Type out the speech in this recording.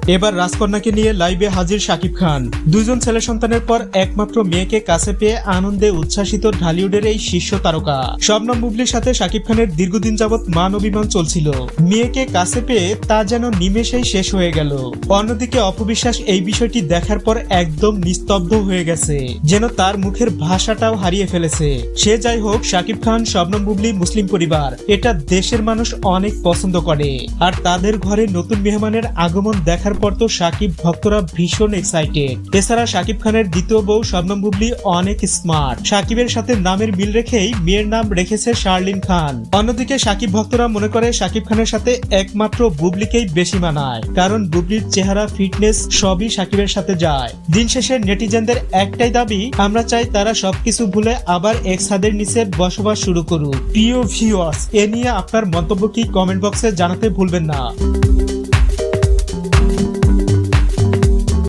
এবার রাজকন্যাকে নিয়ে লাইভে হাজির শাকিব খান। দুজন ছেলে সন্তানের পর একমাত্র মেয়েকে কাছে পেয়ে আনন্দে উচ্ছ্বাসিত ঢালিউডের এই শীর্ষ তারকা। শবনম বুবলির সাথে শাকিব খানের দীর্ঘদিন যাবৎ মান অভিমান চলছিল। মেয়েকে কাছে পেয়ে তা যেন নিমেষেই শেষ হয়ে গেল। অন্যদিকে অপবিশ্বাস এই বিষয়টি দেখার পর একদম নিস্তব্ধ হয়ে গেছে, যেন তার মুখের ভাষাটাও হারিয়ে ফেলেছে। সে যাই হোক, শাকিব খান শবনম বুবলি মুসলিম পরিবার, এটা দেশের মানুষ অনেক পছন্দ করে। আর তাদের ঘরে নতুন মেহমানের আগমন দেখার পর তো শাকিব ভক্তরা ভীষণ এক্সাইটেড। এছাড়া শাকিব খানের দ্বিতীয় বউ শবনম বুবলি অনেক স্মার্ট। শাকিবের সাথে নামের মিল রেখেই মেয়ের নাম রেখেছে শার্লিন খান। অন্যদিকে শাকিব ভক্তরা মনে করে শাকিব খানের সাথে একমাত্র বুবলিকেই বেশি মানায়, কারণ বুবলির চেহারা, ফিটনেস সবই শাকিবের সাথে যায়। দিন শেষে নেটিজেনদের একটাই দাবি, আমরা চাই তারা সবকিছু ভুলে আবার এক ছাদের নিচে বসবাস শুরু করুক। প্রিয় ভিউয়ার্স, এ নিয়ে আপনার মন্তব্য কি কমেন্ট বক্সে জানাতে ভুলবেন না।